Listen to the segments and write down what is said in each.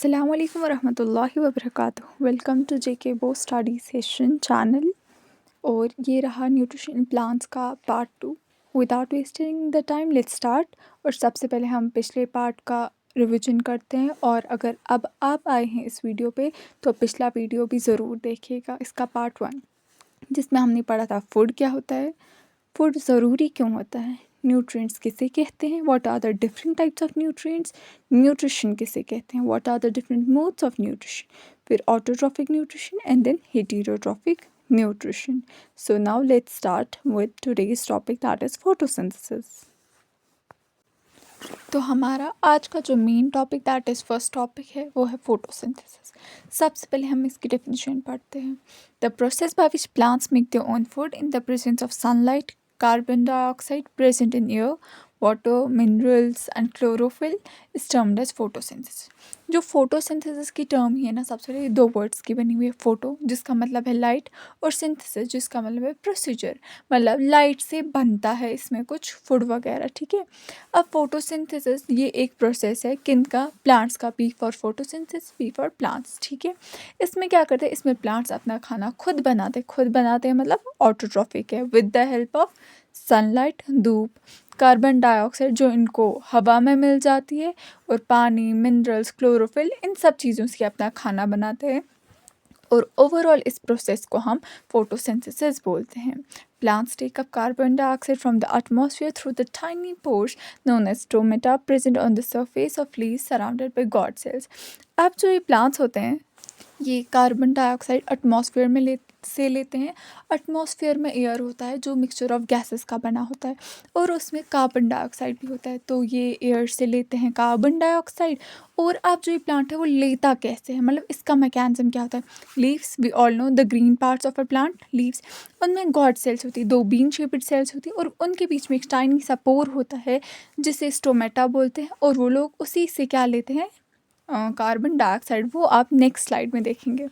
अस्सलाम वालेकुम वरहमतुल्लाहि वबरकातुहू। वेलकम टू जेके बो स्टडी सेशन चैनल। और ये रहा न्यूट्रिशन इन प्लांट्स का part 2। Without wasting the time let's start. और सबसे पहले हम पिछले पार्ट का रिवीजन करते हैं, और अगर अब आप आए हैं इस वीडियो पे तो पिछला वीडियो भी ज़रूर देखिएगा, इसका पार्ट 1, जिसमें हमने पढ़ा था फूड क्या होता है, फूड ज़रूरी क्यों होता है, न्यूट्रिएंट्स किसे कहते हैं, what are the different types of nutrients, nutrition किसे कहते हैं, what are the different modes of nutrition, फिर autotrophic nutrition and then heterotrophic nutrition. So now let's start with today's topic, that is photosynthesis. तो हमारा आज का जो main topic that is first topic है वो है फोटोसिंथेसिस। सबसे पहले हम इसकी डेफिनेशन पढ़ते हैं। The process by which plants make their own food in the presence of sunlight, carbon dioxide present in air, water, minerals and chlorophyll is termed as photosynthesis. जो फोटोसिंथेसिस की टर्म ही है ना, सबसे पहले दो वर्ड्स की बनी हुई है, फोटो जिसका मतलब है लाइट, और सिंथेसिस जिसका मतलब है प्रोसीजर, मतलब लाइट से बनता है इसमें कुछ फूड वगैरह, ठीक है। अब फोटोसिंथेसिस ये एक प्रोसेस है किन का, प्लांट्स का, P for photosynthesis, P for plants, ठीक है। इसमें क्या करते हैं, इसमें प्लांट्स अपना खाना खुद बनाते हैं, मतलब ऑटोट्रॉफिक है, with the help of sunlight, धूप, कार्बन डाइऑक्साइड जो इनको हवा में मिल जाती है, और पानी, मिनरल्स, क्लोरोफिल, इन सब चीज़ों से अपना खाना बनाते हैं। और ओवरऑल इस प्रोसेस को हम फोटोसिंथेसिस बोलते हैं। Plants take up carbon dioxide from the atmosphere through the tiny pores known as stomata present on the surface of leaves surrounded by God cells। अब जो ये प्लांट्स होते हैं ये कार्बन डाइऑक्साइड एटमॉस्फेयर में लेते हैं। एटमॉस्फेयर में एयर होता है जो मिक्सचर ऑफ गैसेस का बना होता है, और उसमें कार्बन डाइऑक्साइड भी होता है, तो ये एयर से लेते हैं कार्बन डाइऑक्साइड। और अब जो ये प्लांट है वो लेता कैसे है, मतलब इसका मैकेनिज्म क्या होता है। Leaves, we all know the green parts of a plant, leaves, उनमें गॉड सेल्स होती है, दो बीन शेप्ड सेल्स होती है, और उनके बीच में एक टाइनी सा पोर होता है जिसे स्टोमेटा बोलते हैं, और वो लोग उसी से क्या लेते हैं, कार्बन डाइऑक्साइड। वो आप नेक्स्ट स्लाइड में देखेंगे।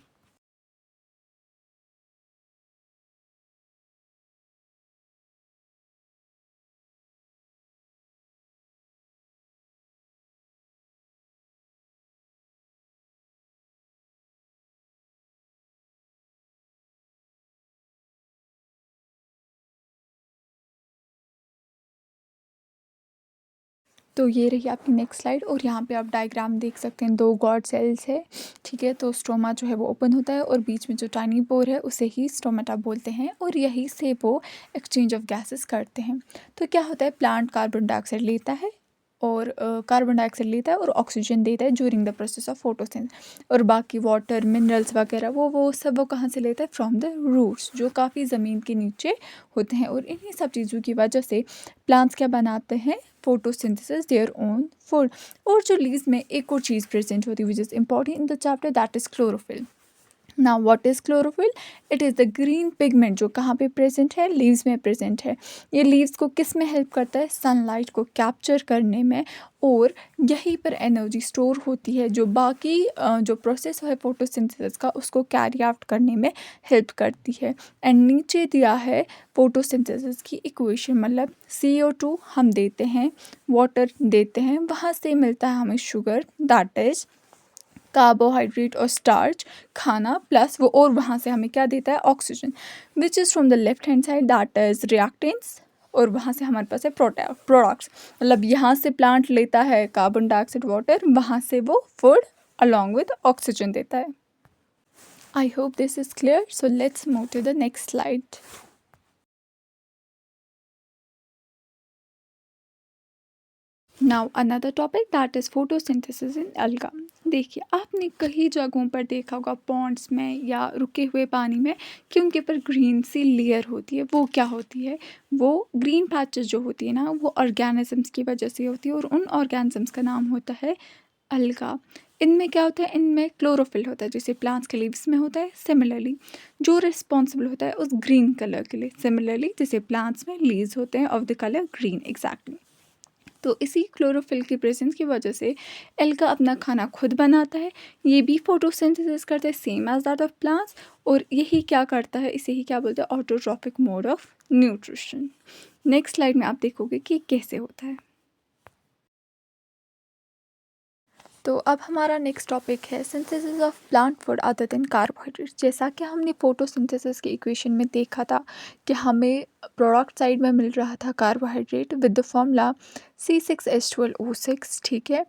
तो ये रही आपकी नेक्स्ट स्लाइड, और यहाँ पे आप डायग्राम देख सकते हैं, दो गॉड सेल्स है, ठीक है। तो स्टोमा जो है वो ओपन होता है, और बीच में जो टाइनी पोर है उसे ही स्टोमेटा बोलते हैं, और यही से वो एक्सचेंज ऑफ गैसेस करते हैं। तो क्या होता है, प्लांट कार्बन डाइऑक्साइड लेता है, और कार्बन डाइऑक्साइड लेता है और ऑक्सीजन देता है during the process of photosynthesis. और बाकी वाटर, मिनरल्स वगैरह वो सब वो कहाँ से लेता है, फ्रॉम द रूट्स जो काफ़ी ज़मीन के नीचे होते हैं। और इन्हीं सब चीज़ों की वजह से प्लांट्स क्या बनाते हैं, फोटोसिंथेसिस देयर ओन फूड। और जो लीव्स में एक और चीज़ प्रेजेंट होती है which is important in the chapter, that is chlorophyll. Now what is chlorophyll, it is the green pigment जो कहाँ पे प्रेजेंट है, लीव्स में प्रेजेंट है। ये लीव्स को किस में हेल्प करता है, सनलाइट को कैप्चर करने में, और यहीं पर एनर्जी स्टोर होती है जो बाकी जो प्रोसेस है फोटोसिंथेसिस का उसको कैरी आउट करने में हेल्प करती है। एंड नीचे दिया है फोटोसिंथेसिस की इक्वेशन, मतलब CO2 हम देते हैं, वाटर देते हैं, वहाँ से मिलता है हमें शुगर, दैट इज़ कार्बोहाइड्रेट और स्टार्च, खाना प्लस वो, और वहाँ से हमें क्या देता है, oxygen, which is from the left hand side, that is reactants, और वहाँ से हमारे पास है प्रोडक्ट्स। मतलब यहाँ से प्लांट लेता है कार्बन डाइऑक्साइड, वाटर, वहाँ से वो फूड अलॉन्ग विद ऑक्सीजन देता है। I hope this is clear, so let's move to the next slide. Now another topic that is photosynthesis in alga। देखिए, आपने कई जगहों पर देखा होगा पॉन्ड्स में या रुके हुए पानी में कि उनके ऊपर ग्रीन सी लेयर होती है। वो क्या होती है, वो ग्रीन पैचेस जो होती है ना, वो ऑर्गेनिजम्स की वजह से होती है, और उन ऑर्गेनिजम्स का नाम होता है अलगा। इनमें क्या होता है, इनमें क्लोरोफिल होता है, जैसे प्लांट्स के लीव्स में होता है। सिमिलरली जो रिस्पॉन्सिबल होता है उस ग्रीन कलर के लिए, सिमिलरली जैसे प्लांट्स में लीव्स होते हैं of the colour green, exactly. तो इसी क्लोरोफिल की प्रेजेंस की वजह से एल्गा अपना खाना खुद बनाता है। ये भी फोटोसिंथेसिस करता है same as that of plants, और यही क्या करता है, इसे ही क्या बोलते हैं, autotrophic mode of nutrition. Next slide में आप देखोगे कि कैसे होता है। तो अब हमारा नेक्स्ट टॉपिक है synthesis of plant food other than carbohydrates. जैसा कि हमने फोटोसिंथेसिस के इक्वेशन में देखा था कि हमें प्रोडक्ट साइड में मिल रहा था carbohydrate with the formula C6H12O6, ठीक है।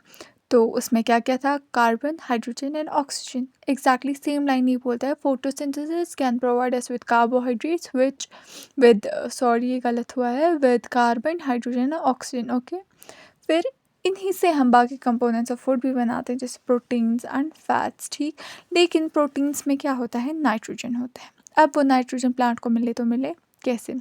तो उसमें क्या क्या था, carbon, hydrogen and oxygen. Exactly same line ही बोलता है, photosynthesis can provide us with carbohydrates which with sorry ये गलत हुआ है, विद कार्बन, हाइड्रोजन और ऑक्सीजन, ओके। फिर इन्हीं से हम बाकी कंपोनेंट्स ऑफ फूड भी बनाते हैं जैसे प्रोटीन्स एंड फैट्स, ठीक। लेकिन प्रोटीन्स में क्या होता है, नाइट्रोजन होता है। अब वो नाइट्रोजन प्लांट को मिले तो मिले कैसे,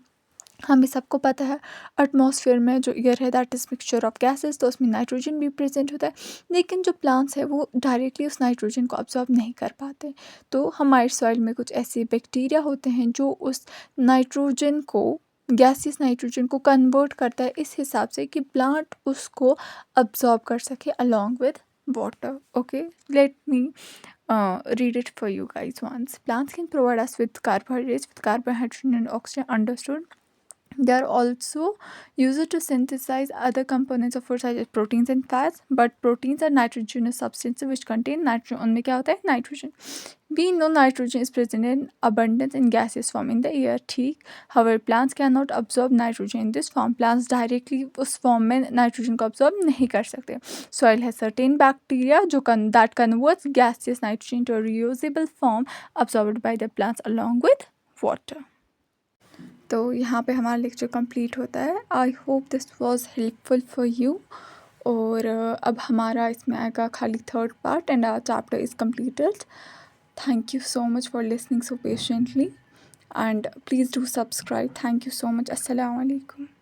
हमें सबको पता है एटमॉस्फेयर में जो एयर है that is mixture of gases, तो उसमें नाइट्रोजन भी प्रेजेंट होता है। लेकिन जो प्लांट्स है वो डायरेक्टली उस नाइट्रोजन को अब्जॉर्ब नहीं कर पाते। तो हमारे सॉइल में कुछ ऐसे बैक्टीरिया होते हैं जो उस नाइट्रोजन को, गैसियस नाइट्रोजन को कन्वर्ट करता है इस हिसाब से कि प्लांट उसको अब्जॉर्ब कर सके along with water, okay. Let me read it for you guys once. Plants can provide us with carbohydrates, with carbon, hydrogen, and oxygen. Understood? They are also used to synthesize other components of food such as proteins and fats. But proteins are nitrogenous substances which contain nitrogen. उनमें क्या होता है, nitrogen. We know nitrogen is present in abundance in gaseous form in the air, ठीक। However, plants cannot absorb nitrogen in this form. Plants directly उस form में nitrogen को absorb नहीं कर सकते. Soil has certain bacteria जो that converts gaseous nitrogen to a reusable form absorbed by the plants along with water. तो यहाँ पे हमारा लेक्चर कंप्लीट होता है। I hope this was helpful for you. और अब हमारा इसमें आएगा खाली third part and our chapter is completed. Thank you so much for listening so patiently and please do subscribe. Thank you so much. Assalamu alaikum.